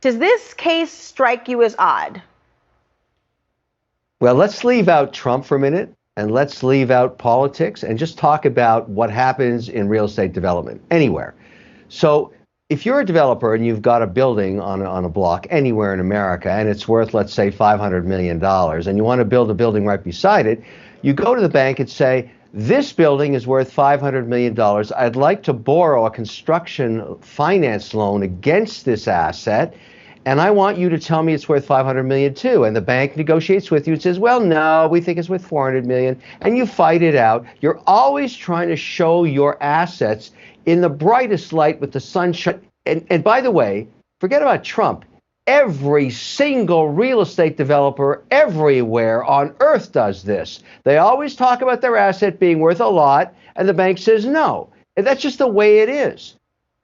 Does this case strike you as odd? Well, let's leave out Trump for a minute and let's leave out politics and just talk about what happens in real estate development anywhere. So if you're a developer and you've got a building on a block anywhere in America and it's worth, let's say, $500 million, and you want to build a building right beside it, you go to the bank and say, this building is worth $500 million. I'd like to borrow a construction finance loan against this asset, and I want you to tell me it's worth $500 million too. And the bank negotiates with you and says, well, no, we think it's worth $400 million. And you fight it out. You're always trying to show your assets in the brightest light with the sunshine. And by the way, forget about Trump. Every single real estate developer everywhere on earth does this. They always talk about their asset being worth a lot, and the bank says no. And that's just the way it is.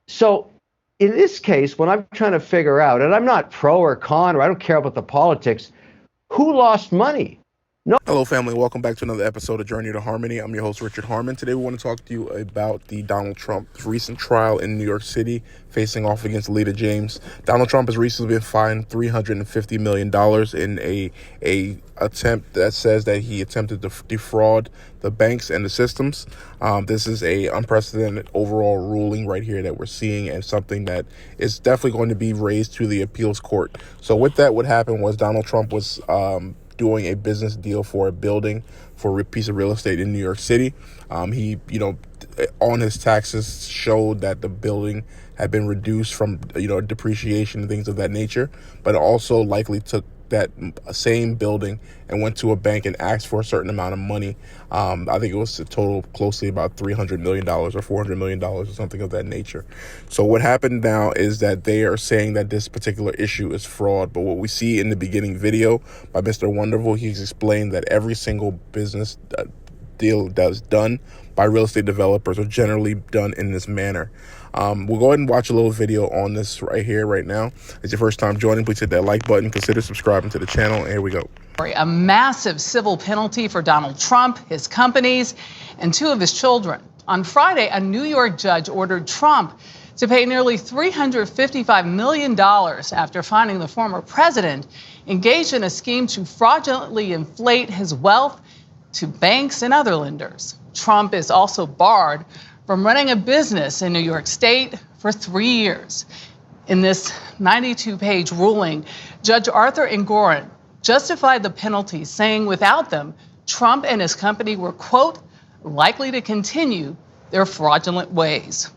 So in this case, when I'm trying to figure out, and I'm not pro or con, or I don't care about the politics, who lost money? No. Hello, family. Welcome back to another episode of Journey to Harmony. I'm your host, Richard Harmon. Today, we want to talk to you about the Donald Trump recent trial in New York City, facing off against Letitia James. Donald Trump has recently been fined $350 million in a attempt that says that he attempted to defraud the banks and the systems. This is a unprecedented overall ruling right here that we're seeing, and something that is definitely going to be raised to the appeals court. So with that, what happened was Donald Trump was doing a business deal for a building, for a piece of real estate in New York City. He, on his taxes showed that the building had been reduced from, depreciation and things of that nature, but also likely took that same building and went to a bank and asked for a certain amount of money. I think it was a total closely about $300 million or $400 million or something of that nature. So what happened now is that they are saying that this particular issue is fraud. But what we see in the beginning video by Mr. Wonderful, he's explained that every single business deal that's done by real estate developers are generally done in this manner. We'll go ahead and watch a little video on this right here, right now. If it's your first time joining, please hit that like button. Consider subscribing to the channel. And here we go. A massive civil penalty for Donald Trump, his companies, and two of his children. On Friday, a New York judge ordered Trump to pay nearly $355 million after finding the former president engaged in a scheme to fraudulently inflate his wealth to banks and other lenders. Trump is also barred from running a business in New York State for 3 years. In this 92-page ruling, Judge Arthur Engoron justified the penalties, saying without them, Trump and his company were, quote, likely to continue their fraudulent ways.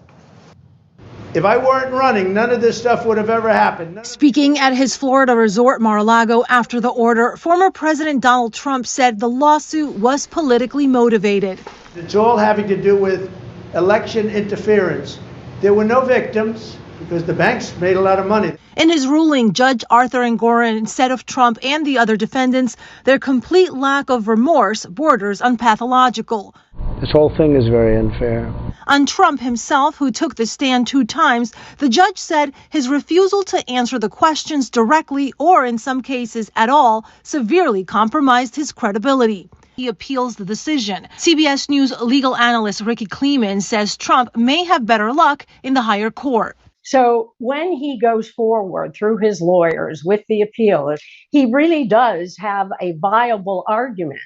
If I weren't running, none of this stuff would have ever happened. Speaking at his Florida resort, Mar-a-Lago, after the order, former President Donald Trump said the lawsuit was politically motivated. It's all having to do with election interference. There were no victims because the banks made a lot of money. In his ruling, Judge Arthur Engoron said of Trump and the other defendants, their complete lack of remorse borders on pathological. This whole thing is very unfair. On Trump himself, who took the stand 2 times, the judge said his refusal to answer the questions directly, or in some cases at all, severely compromised his credibility. He appeals the decision. CBS News legal analyst Ricky Kleeman says Trump may have better luck in the higher court. So when he goes forward through his lawyers with the appeal, he really does have a viable argument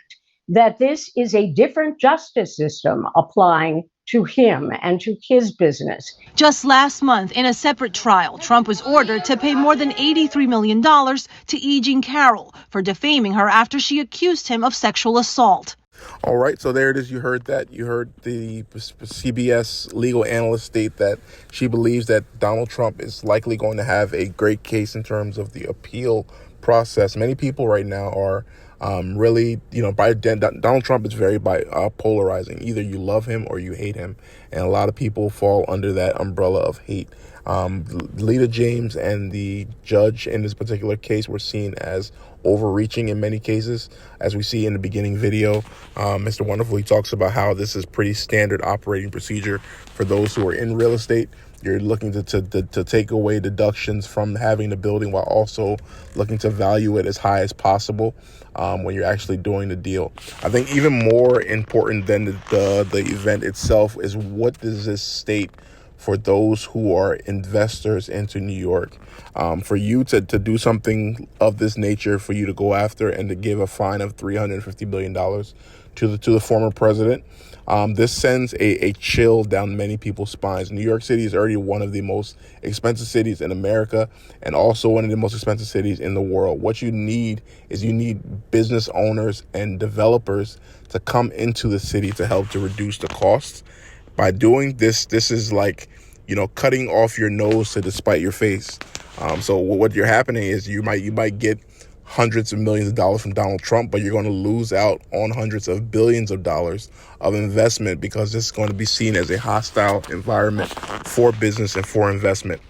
that this is a different justice system applying to him and to his business. Just last month, in a separate trial, Trump was ordered to pay more than $83 million to E. Jean Carroll for defaming her after she accused him of sexual assault. All right, so there it is. You heard that. You heard the CBS legal analyst state that she believes that Donald Trump is likely going to have a great case in terms of the appeal process. Many people right now are really, Donald Trump is very polarizing. Either you love him or you hate him. And a lot of people fall under that umbrella of hate. Letitia James and the judge in this particular case were seen as overreaching in many cases. As we see in the beginning video, Mr. Wonderful, he talks about how this is pretty standard operating procedure for those who are in real estate. You're looking to take away deductions from having the building while also looking to value it as high as possible when you're actually doing the deal. I think even more important than the event itself is what does this state for those who are investors into New York. For you to do something of this nature, for you to go after and to give a fine of $350 billion to the former president, this sends a chill down many people's spines. New York City is already one of the most expensive cities in America and also one of the most expensive cities in the world. What you need is business owners and developers to come into the city to help to reduce the costs. By doing this is like, cutting off your nose to despite your face. So what you're happening is you might get hundreds of millions of dollars from Donald Trump, but you're going to lose out on hundreds of billions of dollars of investment because this is going to be seen as a hostile environment for business and for investment.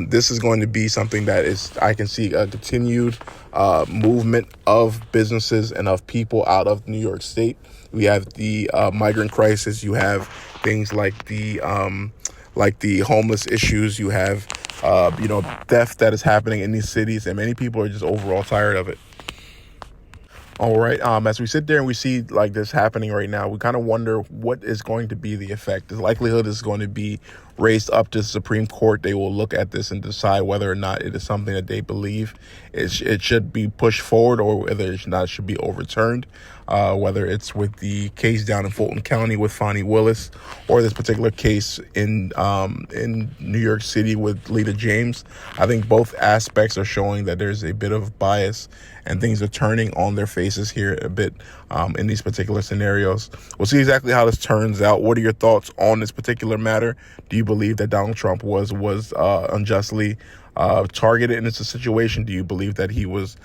This is going to be something that I can see a continued movement of businesses and of people out of New York State. We have the migrant crisis. You have things like the homeless issues. You have theft that is happening in these cities, and many people are just overall tired of it. All right. As we sit there and we see like this happening right now, we kind of wonder what is going to be the effect. The likelihood is going to be raised up to the Supreme Court. They will look at this and decide whether or not it is something that they believe it should be pushed forward or whether it should be overturned. Whether it's with the case down in Fulton County with Fani Willis or this particular case in New York City with Lita James. I think both aspects are showing that there's a bit of bias and things are turning on their faces here a bit in these particular scenarios. We'll see exactly how this turns out. What are your thoughts on this particular matter? Do you believe that Donald Trump was unjustly targeted in this situation? Do you believe that he was,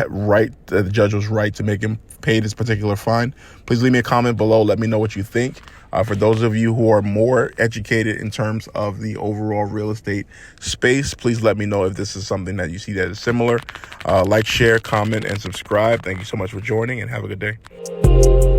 right, that the judge was right to make him pay this particular fine? Please leave me a comment below. Let me know what you think. For those of you who are more educated in terms of the overall real estate space, please let me know if this is something that you see that is similar. Like, share, comment, and subscribe. Thank you so much for joining, and have a good day.